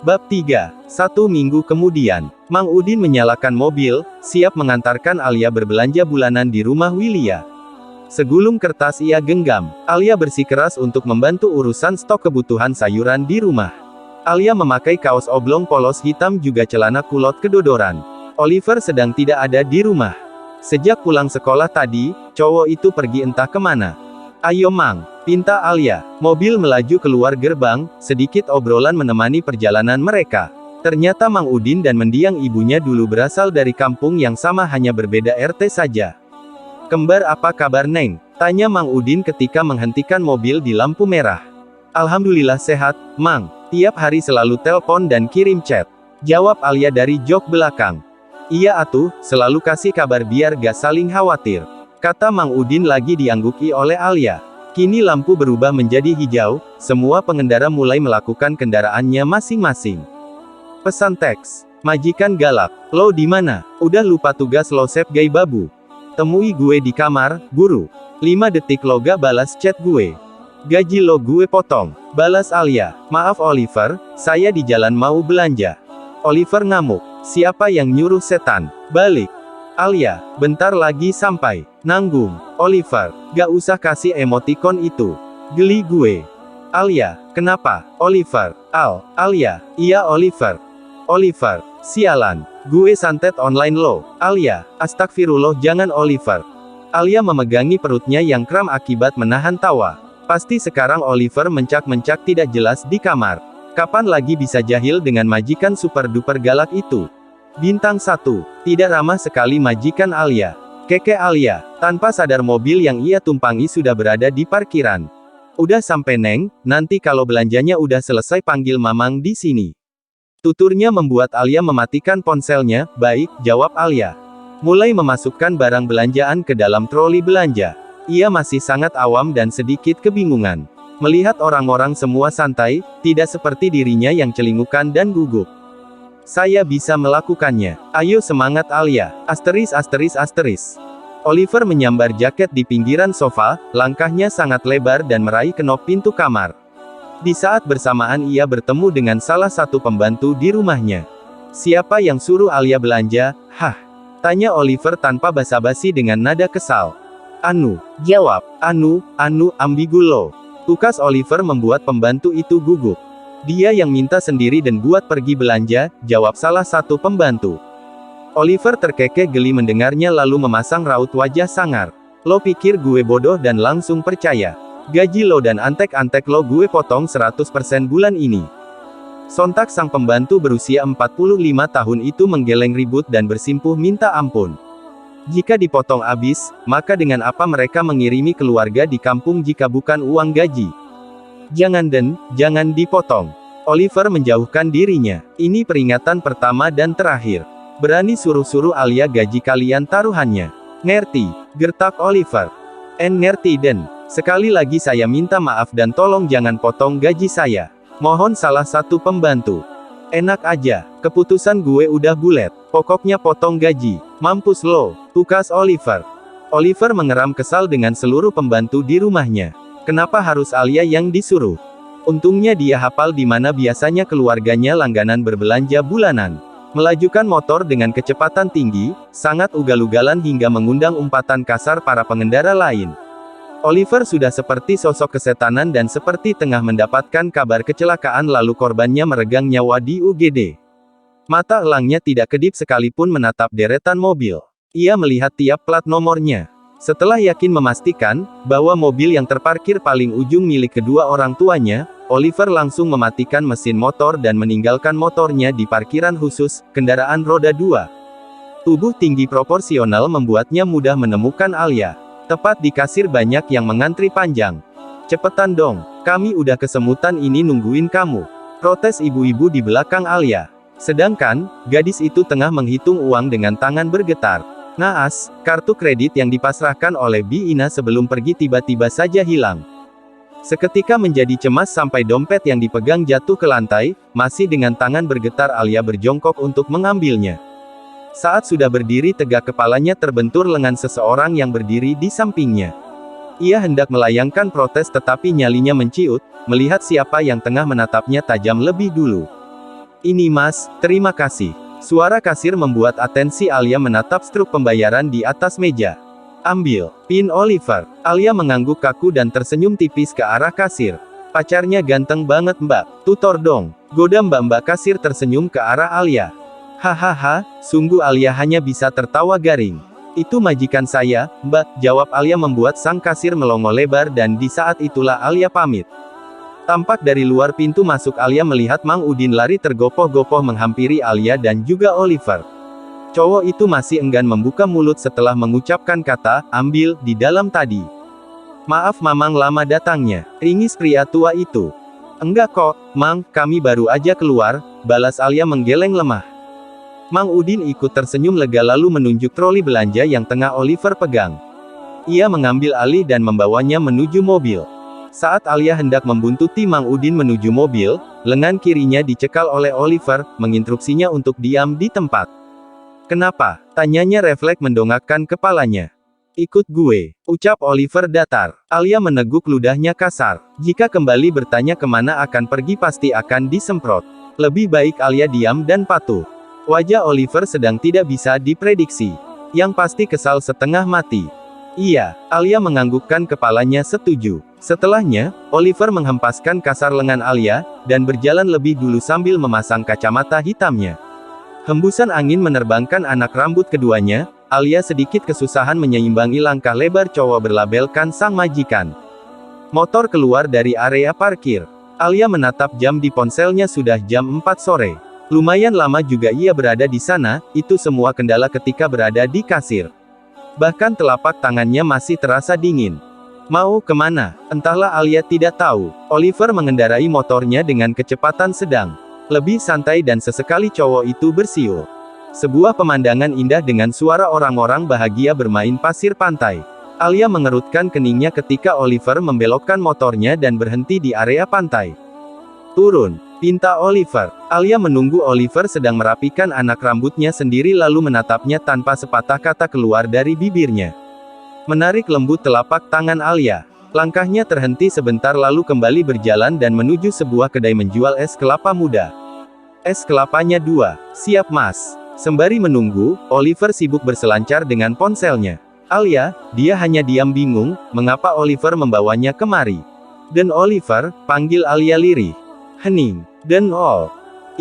Bab 3. 1 minggu kemudian, Mang Udin menyalakan mobil, siap mengantarkan Alia berbelanja bulanan di rumah Wilia. Segulung kertas ia genggam. Alia bersikeras untuk membantu urusan stok kebutuhan sayuran di rumah. Alia memakai kaos oblong polos hitam juga celana kulot kedodoran. Oliver sedang tidak ada di rumah. Sejak pulang sekolah tadi, cowok itu pergi entah kemana. Ayo Mang, pinta Alia. Mobil melaju keluar gerbang, sedikit obrolan menemani perjalanan mereka. Ternyata Mang Udin dan mendiang ibunya dulu berasal dari kampung yang sama hanya berbeda RT saja. Kembar apa kabar Neng? Tanya Mang Udin ketika menghentikan mobil di lampu merah. Alhamdulillah sehat, Mang. Tiap hari selalu telepon dan kirim chat. Jawab Alia dari jok belakang. Iya atuh, selalu kasih kabar biar gak saling khawatir. Kata Mang Udin lagi diangguki oleh Alia. Kini lampu berubah menjadi hijau, semua pengendara mulai melakukan kendaraannya masing-masing. Pesan teks. Majikan galak. Lo di mana? Udah lupa tugas lo Sep Gay Babu. Temui gue di kamar, buru. 5 detik lo gak balas chat gue. Gaji lo gue potong. Balas Alia. Maaf Oliver, saya di jalan mau belanja. Oliver ngamuk. Siapa yang nyuruh setan? Balik. Alia, bentar lagi sampai. Nanggung. Oliver, gak usah kasih emoticon itu. Geli gue. Alia, kenapa? Oliver, Alia, iya Oliver. Oliver, sialan. Gue santet online lo. Alia, astagfirullah jangan Oliver. Alia memegangi perutnya yang kram akibat menahan tawa. Pasti sekarang Oliver mencak-mencak tidak jelas di kamar. Kapan lagi bisa jahil dengan majikan super duper galak itu? Bintang 1. Tidak ramah sekali majikan Alia. Keke Alia, tanpa sadar mobil yang ia tumpangi sudah berada di parkiran. Udah sampai Neng, nanti kalau belanjanya udah selesai panggil Mamang di sini. Tuturnya membuat Alia mematikan ponselnya. Baik, jawab Alia. Mulai memasukkan barang belanjaan ke dalam troli belanja. Ia masih sangat awam dan sedikit kebingungan. Melihat orang-orang semua santai, tidak seperti dirinya yang celingukan dan gugup. Saya bisa melakukannya. Ayo semangat Alia. Asteris. Oliver menyambar jaket di pinggiran sofa, langkahnya sangat lebar dan meraih kenop pintu kamar. Di saat bersamaan ia bertemu dengan salah satu pembantu di rumahnya. Siapa yang suruh Alia belanja? Hah? Tanya Oliver tanpa basa-basi dengan nada kesal. Anu, jawab. Anu, ambigu lo. Tukas Oliver membuat pembantu itu gugup. Dia yang minta sendiri dan buat pergi belanja, jawab salah satu pembantu. Oliver terkekeh geli mendengarnya lalu memasang raut wajah sangar. Lo pikir gue bodoh dan langsung percaya? Gaji lo dan antek-antek lo gue potong 100% bulan ini. Sontak sang pembantu berusia 45 tahun itu menggeleng ribut dan bersimpuh minta ampun. Jika dipotong abis, maka dengan apa mereka mengirimi keluarga di kampung jika bukan uang gaji? Jangan dipotong. Oliver menjauhkan dirinya. Ini peringatan pertama dan terakhir. Berani suruh-suruh Alia gaji kalian taruhannya. Ngerti? Gertak Oliver. Ngerti Den. Sekali lagi saya minta maaf dan tolong jangan potong gaji saya. Mohon salah satu pembantu. Enak aja, keputusan gue udah bulet. Pokoknya potong gaji. Mampus lo, tukas Oliver. Oliver mengeram kesal dengan seluruh pembantu di rumahnya. Kenapa harus Alia yang disuruh? Untungnya dia hafal di mana biasanya keluarganya langganan berbelanja bulanan. Melajukan motor dengan kecepatan tinggi, sangat ugal-ugalan hingga mengundang umpatan kasar para pengendara lain. Oliver sudah seperti sosok kesetanan dan seperti tengah mendapatkan kabar kecelakaan lalu korbannya meregang nyawa di UGD. Mata elangnya tidak kedip sekalipun menatap deretan mobil. Ia melihat tiap plat nomornya. Setelah yakin memastikan bahwa mobil yang terparkir paling ujung milik kedua orang tuanya, Oliver langsung mematikan mesin motor dan meninggalkan motornya di parkiran khusus, kendaraan roda 2. Tubuh tinggi proporsional membuatnya mudah menemukan Alia. Tepat di kasir banyak yang mengantri panjang. Cepetan dong, kami udah kesemutan ini nungguin kamu. Protes ibu-ibu di belakang Alia. Sedangkan, gadis itu tengah menghitung uang dengan tangan bergetar. Naas, kartu kredit yang dipasrahkan oleh Bi Ina sebelum pergi tiba-tiba saja hilang. Seketika menjadi cemas sampai dompet yang dipegang jatuh ke lantai, masih dengan tangan bergetar Alia berjongkok untuk mengambilnya. Saat sudah berdiri tegak kepalanya terbentur lengan seseorang yang berdiri di sampingnya. Ia hendak melayangkan protes tetapi nyalinya menciut, melihat siapa yang tengah menatapnya tajam lebih dulu. Ini mas, terima kasih. Suara kasir membuat atensi Alia menatap struk pembayaran di atas meja. Ambil, pin Oliver. Alia mengangguk kaku dan tersenyum tipis ke arah kasir. Pacarnya ganteng banget mbak, tutor dong. Goda mbak-mbak kasir tersenyum ke arah Alia. Hahaha, sungguh Alia hanya bisa tertawa garing. Itu majikan saya, mbak, jawab Alia membuat sang kasir melongo lebar dan di saat itulah Alia pamit. Tampak dari luar pintu masuk Alia melihat Mang Udin lari tergopoh-gopoh menghampiri Alia dan juga Oliver. Cowok itu masih enggan membuka mulut setelah mengucapkan kata, ambil, di dalam tadi. Maaf mamang lama datangnya, ringis pria tua itu. Enggak kok, Mang, kami baru aja keluar, balas Alia menggeleng lemah. Mang Udin ikut tersenyum lega lalu menunjuk troli belanja yang tengah Oliver pegang. Ia mengambil alih dan membawanya menuju mobil. Saat Alia hendak membuntuti Mang Udin menuju mobil, lengan kirinya dicekal oleh Oliver, menginstruksinya untuk diam di tempat. Kenapa? Tanyanya refleks mendongakkan kepalanya. Ikut gue, ucap Oliver datar. Alia meneguk ludahnya kasar. Jika kembali bertanya kemana akan pergi pasti akan disemprot. Lebih baik Alia diam dan patuh. Wajah Oliver sedang tidak bisa diprediksi. Yang pasti kesal setengah mati. Iya, Alia menganggukkan kepalanya setuju. Setelahnya, Oliver menghempaskan kasar lengan Alia, dan berjalan lebih dulu sambil memasang kacamata hitamnya. Hembusan angin menerbangkan anak rambut keduanya, Alia sedikit kesusahan menyeimbangi langkah lebar cowok berlabelkan sang majikan. Motor keluar dari area parkir. Alia menatap jam di ponselnya sudah jam 4 sore. Lumayan lama juga ia berada di sana, itu semua kendala ketika berada di kasir. Bahkan telapak tangannya masih terasa dingin. Mau kemana? Entahlah Alia tidak tahu. Oliver mengendarai motornya dengan kecepatan sedang. Lebih santai dan sesekali cowok itu bersiul. Sebuah pemandangan indah dengan suara orang-orang bahagia bermain pasir pantai. Alia mengerutkan keningnya ketika Oliver membelokkan motornya dan berhenti di area pantai. Turun, pinta Oliver. Alia menunggu Oliver sedang merapikan anak rambutnya sendiri lalu menatapnya tanpa sepatah kata keluar dari bibirnya. Menarik lembut telapak tangan Alia. Langkahnya terhenti sebentar lalu kembali berjalan dan menuju sebuah kedai menjual es kelapa muda. Es kelapanya 2, siap mas. Sembari menunggu, Oliver sibuk berselancar dengan ponselnya. Alia, dia hanya diam bingung, mengapa Oliver membawanya kemari. Dan Oliver, panggil Alia lirih. Hening. Dan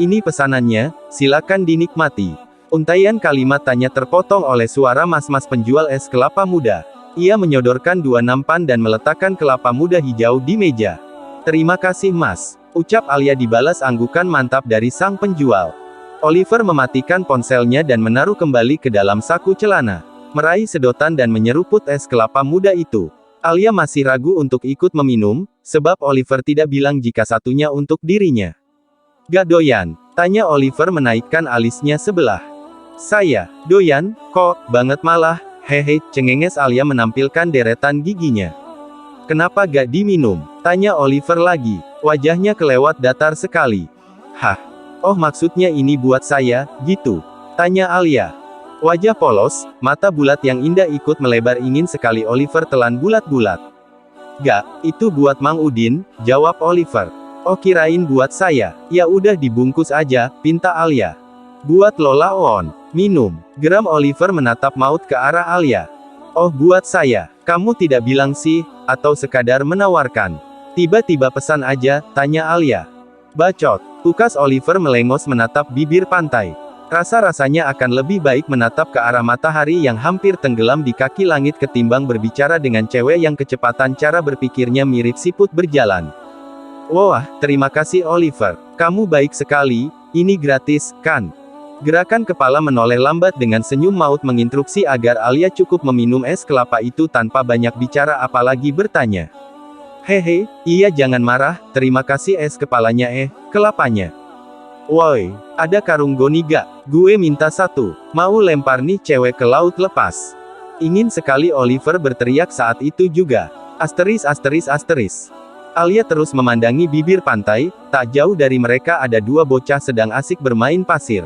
ini pesanannya, silakan dinikmati. Untaian kalimat tanya terpotong oleh suara mas-mas penjual es kelapa muda. Ia menyodorkan 2 nampan dan meletakkan kelapa muda hijau di meja. Terima kasih mas, ucap Alia dibalas anggukan mantap dari sang penjual. Oliver mematikan ponselnya dan menaruh kembali ke dalam saku celana. Meraih sedotan dan menyeruput es kelapa muda itu. Alia masih ragu untuk ikut meminum, sebab Oliver tidak bilang jika satunya untuk dirinya. Gak doyan? Tanya Oliver menaikkan alisnya sebelah. Saya, doyan, kok, banget malah, hehe, cengenges Alia menampilkan deretan giginya. Kenapa gak diminum? Tanya Oliver lagi. Wajahnya kelewat datar sekali. Hah? Oh maksudnya ini buat saya, gitu? Tanya Alia. Wajah polos, mata bulat yang indah ikut melebar ingin sekali Oliver telan bulat-bulat. Gak, itu buat Mang Udin, jawab Oliver. Oh kirain buat saya, ya udah dibungkus aja, pinta Alia. Buat Lola on, minum. Geram Oliver menatap maut ke arah Alia. Oh buat saya, kamu tidak bilang sih, atau sekadar menawarkan. Tiba-tiba pesan aja, tanya Alia. Bacot, tukas Oliver melengos menatap bibir pantai. Rasa-rasanya akan lebih baik menatap ke arah matahari yang hampir tenggelam di kaki langit ketimbang berbicara dengan cewek yang kecepatan cara berpikirnya mirip siput berjalan. Wah, terima kasih Oliver. Kamu baik sekali, ini gratis, kan? Gerakan kepala menoleh lambat dengan senyum maut menginstruksi agar Alia cukup meminum es kelapa itu tanpa banyak bicara apalagi bertanya. Hehe, iya jangan marah, terima kasih es kepalanya kelapanya. Woi, ada karung goni gak? Gue minta 1. Mau lempar nih cewek ke laut lepas. Ingin sekali Oliver berteriak saat itu juga. Asteris. Alia terus memandangi bibir pantai, tak jauh dari mereka ada 2 bocah sedang asik bermain pasir.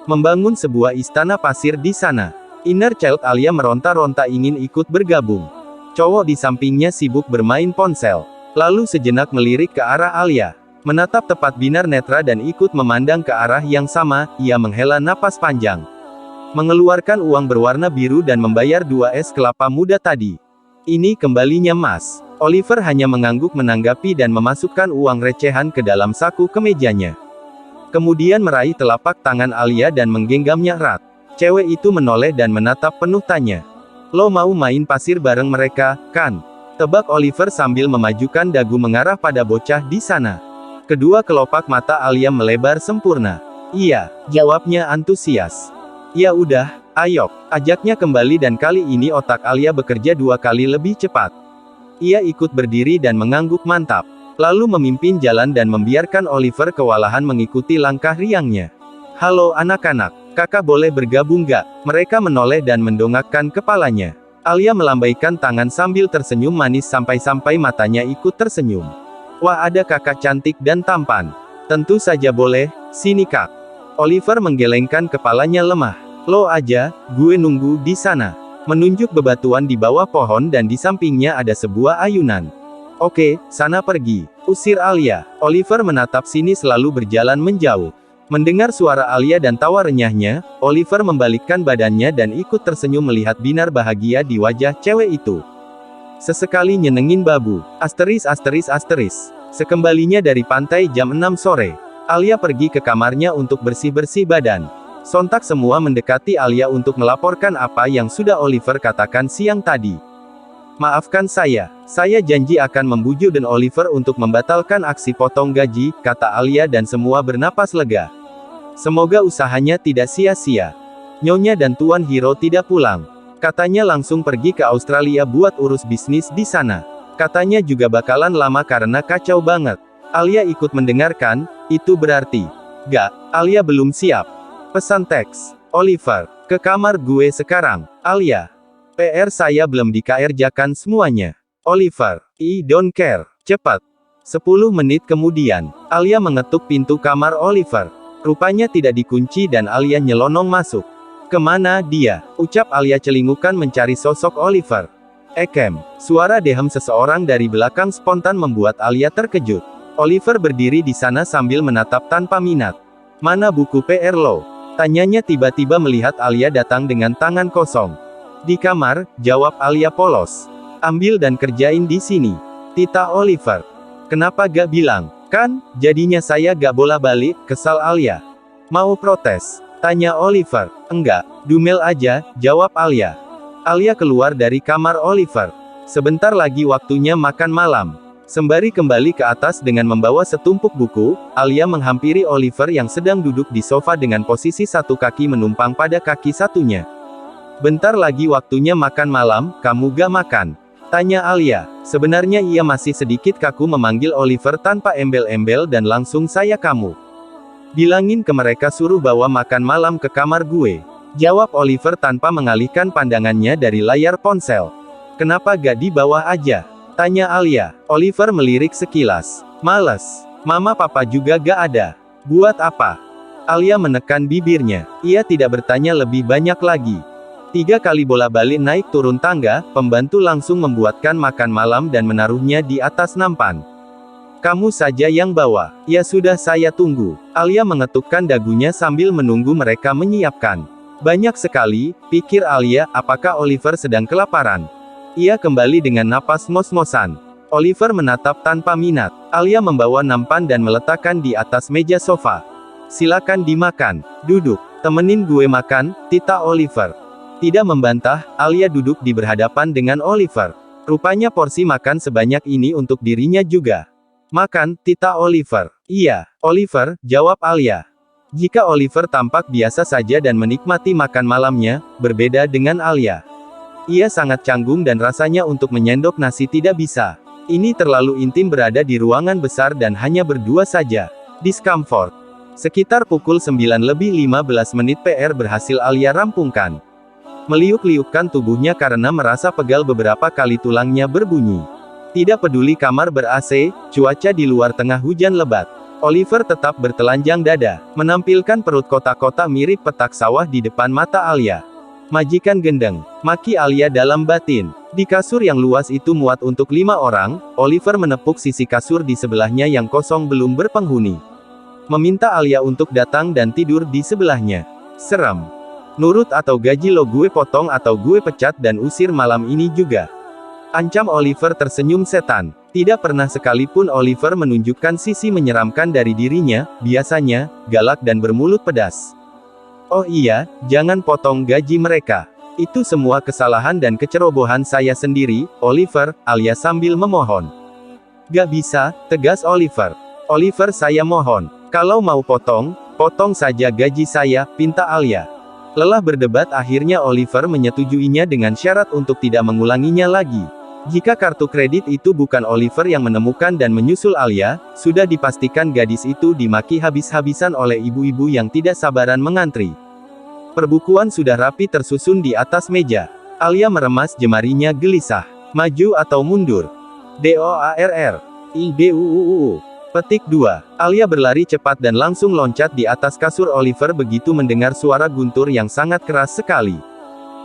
Membangun sebuah istana pasir di sana. Inner child Alia meronta-ronta ingin ikut bergabung. Cowok di sampingnya sibuk bermain ponsel. Lalu sejenak melirik ke arah Alia. Menatap tepat binar netra dan ikut memandang ke arah yang sama, ia menghela napas panjang. Mengeluarkan uang berwarna biru dan membayar 2 es kelapa muda tadi. Ini kembalinya Mas. Oliver hanya mengangguk menanggapi dan memasukkan uang recehan ke dalam saku kemejanya. Kemudian meraih telapak tangan Alia dan menggenggamnya erat. Cewek itu menoleh dan menatap penuh tanya. Lo mau main pasir bareng mereka, kan? Tebak Oliver sambil memajukan dagu mengarah pada bocah di sana. Kedua kelopak mata Alia melebar sempurna. Iya, jawabnya antusias. Ya udah, ayo, ajaknya kembali dan kali ini otak Alia bekerja 2 kali lebih cepat. Ia ikut berdiri dan mengangguk mantap. Lalu memimpin jalan dan membiarkan Oliver kewalahan mengikuti langkah riangnya. Halo anak-anak, kakak boleh bergabung gak? Mereka menoleh dan mendongakkan kepalanya. Alia melambaikan tangan sambil tersenyum manis sampai-sampai matanya ikut tersenyum. Wah, ada kakak cantik dan tampan. Tentu saja boleh, sini kak. Oliver menggelengkan kepalanya lemah. Lo aja, gue nunggu di sana. Menunjuk bebatuan di bawah pohon dan di sampingnya ada sebuah ayunan. Oke, sana pergi. Usir Alia. Oliver menatap sini selalu berjalan menjauh. Mendengar suara Alia dan tawa renyahnya, Oliver membalikkan badannya dan ikut tersenyum melihat binar bahagia di wajah cewek itu. Sesekali nyenengin babu. Asteris. Sekembalinya dari pantai jam 6 sore, Alia pergi ke kamarnya untuk bersih-bersih badan. Sontak semua mendekati Alia untuk melaporkan apa yang sudah Oliver katakan siang tadi. Maafkan saya janji akan membujuk dan Oliver untuk membatalkan aksi potong gaji, kata Alia dan semua bernapas lega. Semoga usahanya tidak sia-sia. Nyonya dan Tuan Hiro tidak pulang. Katanya langsung pergi ke Australia buat urus bisnis di sana. Katanya juga bakalan lama karena kacau banget. Alia ikut mendengarkan, itu berarti. Gak, Alia belum siap. Pesan teks. Oliver, ke kamar gue sekarang. Alia. PR saya belum dikerjakan semuanya. Oliver, I don't care. Cepat. 10 menit kemudian, Alia mengetuk pintu kamar Oliver. Rupanya tidak dikunci dan Alia nyelonong masuk. Kemana dia? Ucap Alia celingukan mencari sosok Oliver. Ekem, suara dehem seseorang dari belakang spontan membuat Alia terkejut. Oliver berdiri di sana sambil menatap tanpa minat. Mana buku PR lo? Tanyanya tiba-tiba melihat Alia datang dengan tangan kosong. Di kamar, jawab Alia polos. Ambil dan kerjain di sini. Tita Oliver. Kenapa gak bilang? Kan, jadinya saya gak bola-balik, kesal Alia. Mau protes? Tanya Oliver. Enggak, dumel aja, jawab Alia. Alia keluar dari kamar Oliver. Sebentar lagi waktunya makan malam. Sembari kembali ke atas dengan membawa setumpuk buku, Alia menghampiri Oliver yang sedang duduk di sofa dengan posisi satu kaki menumpang pada kaki satunya. Bentar lagi waktunya makan malam, kamu gak makan? Tanya Alia. Sebenarnya ia masih sedikit kaku memanggil Oliver tanpa embel-embel dan langsung saya kamu. Bilangin ke mereka suruh bawa makan malam ke kamar gue. Jawab Oliver tanpa mengalihkan pandangannya dari layar ponsel. Kenapa gak di bawah aja? Tanya Alia. Oliver melirik sekilas. Males. Mama papa juga gak ada. Buat apa? Alia menekan bibirnya. Ia tidak bertanya lebih banyak lagi. 3 kali bola-balik naik turun tangga, pembantu langsung membuatkan makan malam dan menaruhnya di atas nampan. Kamu saja yang bawa. Ya sudah saya tunggu. Alia mengetukkan dagunya sambil menunggu mereka menyiapkan. Banyak sekali, pikir Alia, apakah Oliver sedang kelaparan? Ia kembali dengan napas ngos-ngosan. Oliver menatap tanpa minat. Alia membawa nampan dan meletakkan di atas meja sofa. Silakan dimakan. Duduk. Temenin gue makan, Tita Oliver. Tidak membantah, Alia duduk di berhadapan dengan Oliver. Rupanya porsi makan sebanyak ini untuk dirinya juga. Makan, Tita Oliver. Iya, Oliver, jawab Alia. Jika Oliver tampak biasa saja dan menikmati makan malamnya, berbeda dengan Alia. Ia sangat canggung dan rasanya untuk menyendok nasi tidak bisa. Ini terlalu intim berada di ruangan besar dan hanya berdua saja. Discomfort. Sekitar pukul 9:15 PR berhasil Alia rampungkan. Meliuk-liukkan tubuhnya karena merasa pegal beberapa kali tulangnya berbunyi. Tidak peduli kamar ber-AC, cuaca di luar tengah hujan lebat. Oliver tetap bertelanjang dada, menampilkan perut kotak-kotak mirip petak sawah di depan mata Alia. Majikan gendeng, maki Alia dalam batin. Di kasur yang luas itu muat untuk 5 orang, Oliver menepuk sisi kasur di sebelahnya yang kosong belum berpenghuni. Meminta Alia untuk datang dan tidur di sebelahnya. Seram. Nurut atau gaji lo gue potong atau gue pecat dan usir malam ini juga. Ancam Oliver tersenyum setan. Tidak pernah sekalipun Oliver menunjukkan sisi menyeramkan dari dirinya, biasanya, galak dan bermulut pedas. Oh iya, jangan potong gaji mereka. Itu semua kesalahan dan kecerobohan saya sendiri, Oliver, Alia sambil memohon. Gak bisa, tegas Oliver. Oliver saya mohon. Kalau mau potong, potong saja gaji saya, pinta Alia. Lelah berdebat akhirnya Oliver menyetujuinya dengan syarat untuk tidak mengulanginya lagi. Jika kartu kredit itu bukan Oliver yang menemukan dan menyusul Alia, sudah dipastikan gadis itu dimaki habis-habisan oleh ibu-ibu yang tidak sabaran mengantri. Perbukuan sudah rapi tersusun di atas meja. Alia meremas jemarinya gelisah. Maju atau mundur? DOARR. IDUUU. Petik 2. Alia berlari cepat dan langsung loncat di atas kasur Oliver begitu mendengar suara guntur yang sangat keras sekali.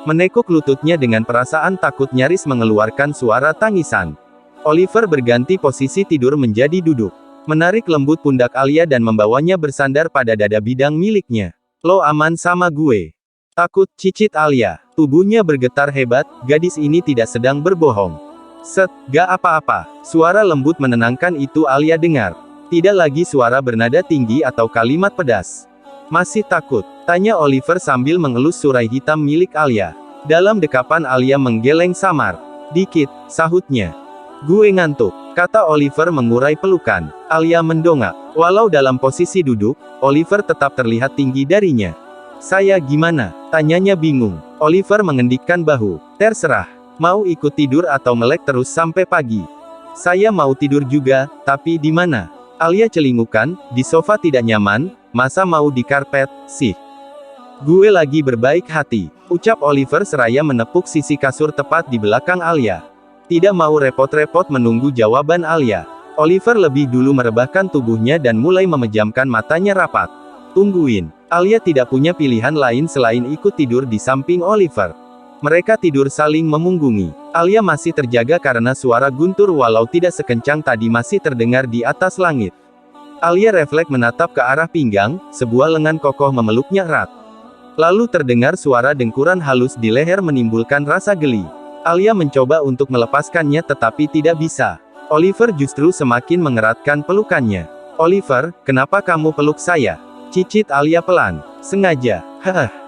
Menekuk lututnya dengan perasaan takut nyaris mengeluarkan suara tangisan. Oliver berganti posisi tidur menjadi duduk. Menarik lembut pundak Alia dan membawanya bersandar pada dada bidang miliknya. Lo aman sama gue? Takut, cicit Alia. Tubuhnya bergetar hebat, gadis ini tidak sedang berbohong. Set, gak apa-apa. Suara lembut menenangkan itu Alia dengar. Tidak lagi suara bernada tinggi atau kalimat pedas. Masih takut? Tanya Oliver sambil mengelus surai hitam milik Alia. Dalam dekapan Alia menggeleng samar. Dikit, sahutnya. Gue ngantuk, kata Oliver mengurai pelukan. Alia mendongak. Walau dalam posisi duduk, Oliver tetap terlihat tinggi darinya. Saya gimana? Tanyanya bingung. Oliver mengendikkan bahu. Terserah. Mau ikut tidur atau melek terus sampai pagi? Saya mau tidur juga, tapi di mana? Alia celingukan, di sofa tidak nyaman, masa mau di karpet, sih? Gue lagi berbaik hati, ucap Oliver seraya menepuk sisi kasur tepat di belakang Alia. Tidak mau repot-repot menunggu jawaban Alia. Oliver lebih dulu merebahkan tubuhnya dan mulai memejamkan matanya rapat. Tungguin. Alia tidak punya pilihan lain selain ikut tidur di samping Oliver. Mereka tidur saling memunggungi. Alia masih terjaga karena suara guntur walau tidak sekencang tadi masih terdengar di atas langit. Alia refleks menatap ke arah pinggang, sebuah lengan kokoh memeluknya erat. Lalu terdengar suara dengkuran halus di leher menimbulkan rasa geli. Alia mencoba untuk melepaskannya tetapi tidak bisa. Oliver justru semakin mengeratkan pelukannya. Oliver, kenapa kamu peluk saya? Cicit Alia pelan. Sengaja. Haha.